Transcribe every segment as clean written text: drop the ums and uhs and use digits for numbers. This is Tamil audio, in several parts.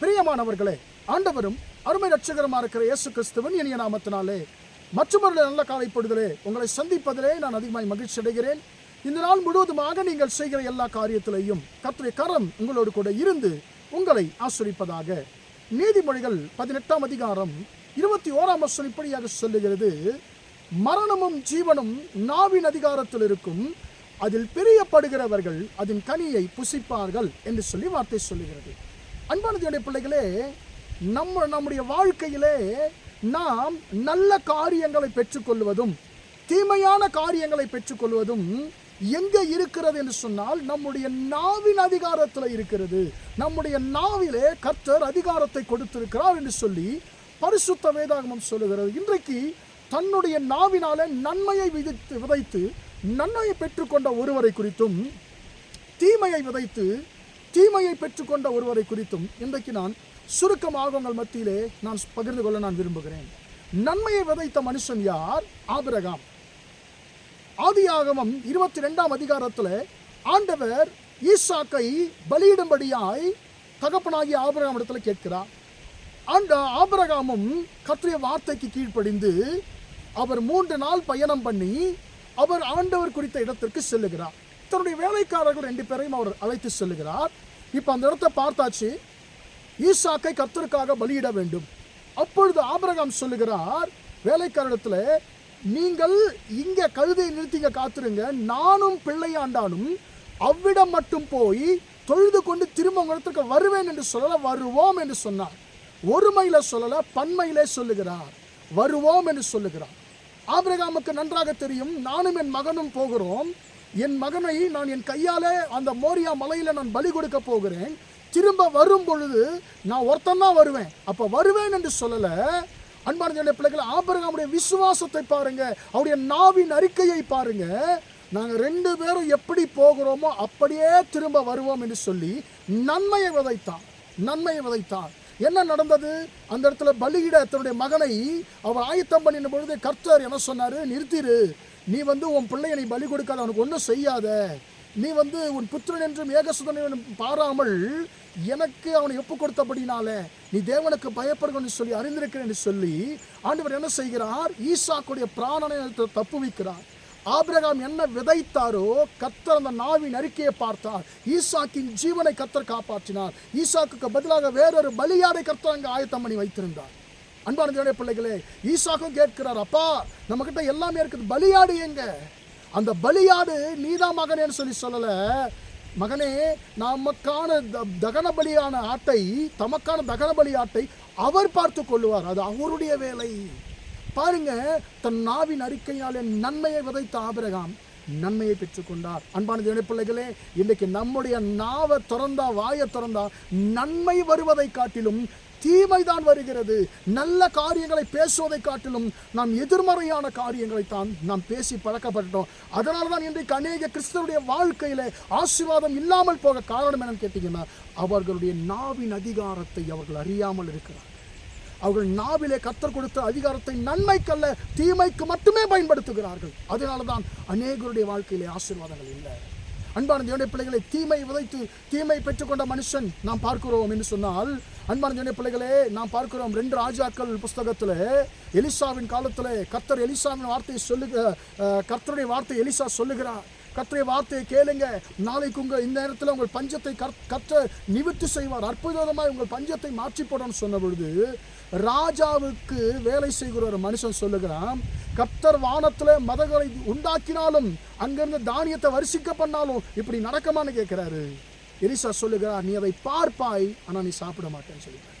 பிரியமானவர்களே, ஆண்டவரும் அருமை ரட்சகரமாக இருக்கிற இயேசு கிறிஸ்துவின் இனிய நாமத்தினாலே மற்றொரு நல்ல காலை பொழுதிலே உங்களை சந்திப்பதிலே நான் அதிகமாய் மகிழ்ச்சி அடைகிறேன். இந்த நாள் முழுவதுமாக நீங்கள் செய்கிற எல்லா காரியத்திலையும் கர்த்தருடைய கரம் உங்களோடு கூட இருந்து உங்களை ஆசீர்வதிப்பதாக. நீதிமொழிகள் 18ஆம் அதிகாரம் 21ஆம் வசனம் இப்படியாக சொல்லுகிறது, மரணமும் ஜீவனும் நாவின் அதிகாரத்தில் இருக்கும், அதில் பிரியப்படுகிறவர்கள் அதன் கனியை புசிப்பார்கள் என்று சொல்லி வார்த்தை சொல்லுகிறது. அன்பான தேவனுடைய பிள்ளைகளே, நம்முடைய வாழ்க்கையிலே நாம் நல்ல காரியங்களை பெற்றுக்கொள்வதும் தீமையான காரியங்களை பெற்றுக்கொள்வதும் எங்கே இருக்கிறது என்று சொன்னால் நம்முடைய நாவின் அதிகாரத்தில் இருக்கிறது. நம்முடைய நாவிலே கர்த்தர் அதிகாரத்தை கொடுத்திருக்கிறார் என்று சொல்லி பரிசுத்த வேதாகமம் சொல்லுகிறது. இன்றைக்கு தன்னுடைய நாவினாலே நன்மையை விதைத்து நன்மையை பெற்றுக்கொண்ட ஒருவரை குறித்தும் தீமையை விதைத்து தீமையை பெற்றுக்கொண்ட ஒருவரை குறித்தும் இன்றைக்கு நான் சுருக்கமாக உங்கள் மத்தியிலே நான் பகிர்ந்து கொள்ள நான் விரும்புகிறேன். நன்மையை விதைத்த மனுஷன் யார்? ஆபிரகாம். ஆதியாகமம் 22ஆம் அதிகாரத்தில் ஆண்டவர் ஈசாக்கை பலியிடும்படியாய் தகப்பனாகிய ஆபிரகாம் இடத்துல கேட்கிறார். ஆபிரகாமும் கர்த்தருடைய வார்த்தைக்கு கீழ்ப்படிந்து அவர் 3 நாள் பயணம் பண்ணி அவர் ஆண்டவர் குறித்த இடத்திற்கு செல்லுகிறார். தன்னுடைய வேலைக்காரர்கள் 2 பேரையும் அவர் அழைத்து செல்லுகிறார். இப்போ அந்த இடத்தை பார்த்தாச்சு, ஈசாக்கை கர்த்தருக்காக பலியிட வேண்டும். அப்பொழுது ஆபிரகாம் சொல்லுகிறார் வேலைக்காரத்தில், நீங்கள் இங்கே கழுதையை நிறுத்திங்க, காத்துருங்க, நானும் பிள்ளையாண்டானும் அவ்விடம் மட்டும் போய் தொழுது கொண்டு திரும்ப உங்கள் இடத்துக்கு வருவேன் என்று சொல்லல, வருவோம் என்று சொன்னார். ஒருமையில சொல்லல, பன்மையிலே சொல்லுகிறார், வருவோம் என்று சொல்லுகிறார். ஆபிரகாமுக்கு நன்றாக தெரியும், நானும் என் மகனும் போகிறோம், என் மகனை நான் என் கையாலே அந்த மோரியா மலையில நான் பலி கொடுக்க போகிறேன், திரும்ப வரும் பொழுது நான் ஒருத்தந்தான் வருவேன், அப்ப வருவேன் என்று சொல்லல. அன்பான பிள்ளைகள், ஆபிரகாமுடைய விசுவாசத்தை பாருங்க, அவருடைய நாவின் அறிக்கையை பாருங்க. நாங்கள் 2 பேரும் எப்படி போகிறோமோ அப்படியே திரும்ப வருவோம் என்று சொல்லி நன்மையை விதைத்தான். என்ன நடந்தது? அந்த இடத்துல பலியிட தன்னுடைய மகனை அவர் ஆயத்தம் பண்ணின பொழுது கர்த்தர் என்ன சொன்னாரு? நிறுத்திரு, நீ உன் பிள்ளையை நீ பலி கொடுக்காத, அவனுக்கு ஒன்றும் செய்யாத, நீ உன் புத்திரன் என்றும் ஏகசுதன் பாராமல் எனக்கு அவனை ஒப்பு கொடுத்தபடினால நீ தேவனுக்கு பயப்படுன்னு சொல்லி அறிந்திருக்கிறேன் என்று சொல்லி ஆண்டவர் என்ன செய்கிறார்? ஈசாக்குடைய பிராணனை தப்புவிக்கிறார். ஆபிரகாம் என்ன விதைத்தாரோ கர்த்தர் அந்த நாவின் அறிக்கையை பார்த்தார். ஈசாக்கின் ஜீவனை கர்த்தர் காப்பாற்றினார். ஈசாக்குக்கு பதிலாக வேறொரு பலியாடை கர்த்தர் அங்கே ஆயத்தம் பண்ணி வைத்திருந்தார். அன்பான தேவனுடைய பிள்ளைகளே, ஈசாக்கும் கேட்கிறார், அப்பா நம்ம கிட்ட எல்லாமே இருக்குது, பலியாடு எங்க? அந்த பலியாடு நீதான் மகனேன்னு சொல்லல, மகனே நமக்கான தகன பலியான ஆட்டை, தமக்கான தகன பலி ஆட்டை அவர் பார்த்து கொள்ளுவார், அது அவருடைய வேலை. பாருங்க, தன் நாவின் அறிக்கையாலே நன்மையை விதைத்த ஆபிரகாம் நன்மையை பெற்றுக்கொண்டார். அன்பான தேவனுடைய பிள்ளைகளே, இன்றைக்கு நம்முடைய நாவை திறந்தா, வாயை திறந்தா நன்மை வருவதை காட்டிலும் தீமைதான் வருகிறது. நல்ல காரியங்களை பேசுவதை காட்டிலும் நாம் எதிர்மறையான காரியங்களை தான் நாம் பேசி பழக்கப்பட்டோம். அதனால தான் இன்றைக்கு அநேக கிறிஸ்தவருடைய வாழ்க்கையில ஆசீர்வாதம் இல்லாமல் போக காரணம் என்னன்னு கேட்டீங்கன்னா, அவர்களுடைய நாவின் அதிகாரத்தை அவர்கள் அறியாமல் இருக்கிறார். அவர்கள் நாவிலே கர்த்தர் கொடுத்த அதிகாரத்தை நன்மைக்கல்ல தீமைக்கு மட்டுமே பயன்படுத்துகிறார்கள். அதனால தான் அநேகருடைய வாழ்க்கையிலே ஆசீர்வாதங்கள் இல்லை. அன்பான தேவனுடைய பிள்ளைகளை, தீமை விதைத்து தீமை பெற்றுக்கொண்ட மனுஷன் நாம் பார்க்கிறோம் என்று சொன்னால், அன்பான தேவனுடைய பிள்ளைகளே, நாம் பார்க்கிறோம் 2 ராஜாக்கள் புஸ்தகத்தில் எலிசாவின் காலத்தில் கர்த்தர் எலிசாவின் வார்த்தையை கர்த்தருடைய வார்த்தை எலிசா சொல்லுகிறார். கர்த்தருடைய வார்த்தையை கேளுங்க, நாளைக்கு இந்த நேரத்தில் உங்கள் பஞ்சத்தை கர்த்தர் நிவர்த்தி செய்வார், அற்புதமாய் உங்கள் பஞ்சத்தை மாற்றி போடணும்னு சொன்ன பொழுது ராஜாவுக்கு வேலை செய்கிற ஒரு மனுஷன் சொல்லுகிறான், கர்த்தர் வானத்தில் மதங்களை உண்டாக்கினாலும் அங்கிருந்து தானியத்தை வரிசிக்க பண்ணாலும் இப்படி நடக்குமான்னு கேட்கிறாரு. எலிசா சொல்லுகிறார், நீ அதை பார்ப்பாய், ஆனால் நீ சாப்பிட மாட்டேன்னு சொல்லிட்டார்.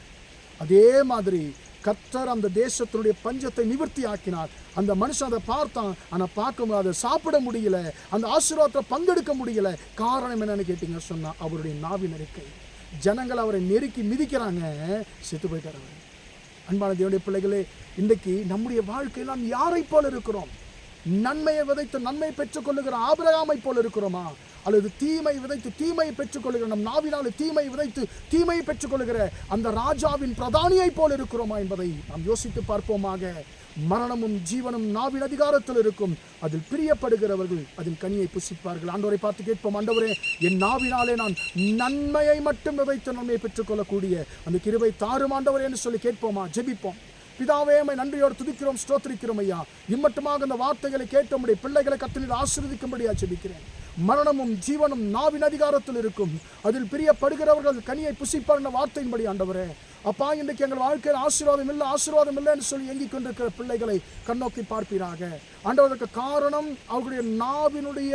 அதே மாதிரி கர்த்தர் அந்த தேசத்தினுடைய பஞ்சத்தை நிவர்த்தி ஆக்கினார். அந்த மனுஷன் அதை பார்த்தான், ஆனால் பார்க்க அதை சாப்பிட முடியல, அந்த ஆசீர்வாதத்தை பங்கெடுக்க முடியல. காரணம் என்னன்னு கேட்டீங்க சொன்னா, அவருடைய நாவின் அறிக்கை. ஜனங்கள் அவரை நெருக்கி மிதிக்கிறாங்க, செத்து போயிட்டார் அவர். அன்பான தேவனுடைய பிள்ளைகளே, இன்றைக்கு நம்முடைய வாழ்க்கையில் நாம் யாரை போல இருக்கிறோம்? நன்மையை விதைத்து நன்மை பெற்றுக் கொள்ளுகிற ஆபிரகாமை போல இருக்கிறோமா, அல்லது தீமை விதைத்து தீமையை பெற்றுக் கொள்ளுகிற நம் நாவினால் தீமை விதைத்து தீமையை பெற்றுக் கொள்ளுகிற அந்த ராஜாவின் பிரதானியை போல இருக்கிறோமா என்பதை நாம் யோசித்து பார்ப்போமாக. மரணமும் ஜீவனும் நாவின் அதிகாரத்தில் இருக்கும். அதில் பிரியப்படுகிறவர்கள் அதில் கனியை புசிப்பார்கள். ஆண்டவரை பார்த்து கேட்போம், ஆண்டவரே என் நாவினாலே நான் நன்மையை மட்டும் விதைத்து நன்மையை பெற்றுக்கொள்ளக்கூடிய அந்த கிருபை தாரும் ஆண்டவரே என்று சொல்லி கேட்போமா, ஜெபிப்போம். பிதாவே, உம்மை நன்றியோடு துதிக்கிறோம், ஸ்தோத்திரிக்கிறோம் ஐயா. இம்மட்டுமாக அந்த வார்த்தைகளை கேட்ட உம்முடைய பிள்ளைகளை கர்த்தர் ஆசீர்வதிக்கும்படியா ஜெபிக்கிறேன். மரணமும் ஜீவனும் நாவின் அதிகாரத்தில் இருக்கும். அதில் பிரியப்படுகிறவர்கள் கனியை புசிப்பார் வார்த்தையின்படி ஆண்டவரே அப்பா, இன்றைக்கு எங்கள் வாழ்க்கையில் ஆசீர்வாதம் இல்லை என்று சொல்லி எங்கிக் கொண்டிருக்கிற பிள்ளைகளை கண்ணோக்கி பார்ப்பீராக. ஆண்டவருக்கு காரணம் அவர்களுடைய நாவினுடைய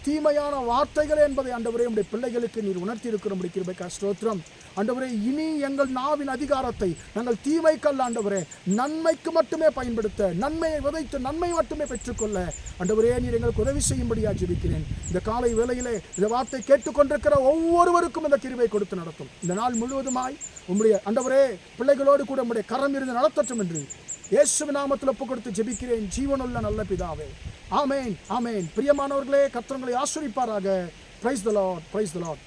தீமையான வார்த்தைகள் என்பதை ஆண்டவரே உடைய பிள்ளைகளுக்கு நீர் உணர்த்தி இருக்கிற கிருபைக்காக ஸ்தோத்திரம். ஆண்டவரே, இனி எங்கள் நாவின் அதிகாரத்தை நாங்கள் தீமைக்கல்ல ஆண்டவரே, நன்மைக்கு மட்டுமே பயன்படுத்த, நன்மையை விதைத்து நன்மை மட்டுமே பெற்றுக்கொள்ள ஆண்டவரே நீர் எங்களுக்கு உதவி செய்யும்படியா ஜெபிக்கிறேன். இந்த காலை வேளையிலே இந்த வார்த்தை கேட்டுக்கொண்டிருக்கிற ஒவ்வொருவருக்கும் இந்த கிருபை கொடுத்து நடத்தும். இந்த நாள் முழுவதுமாய் உம்முடைய ஆண்டவரே பிள்ளைகளோடு கூட உம்முடைய கரம் இருந்து நடத்தட்டும் என்று இயேசுவின் நாமத்தில் ஒப்பு கொடுத்து ஜெபிக்கிறேன் ஜீவனுள்ள நல்ல பிதாவே. ஆமேன், ஆமேன். பிரியமானவர்களே, கர்த்தர் உங்களை ஆசீர்வதிப்பாராக. Praise the Lord, praise the Lord.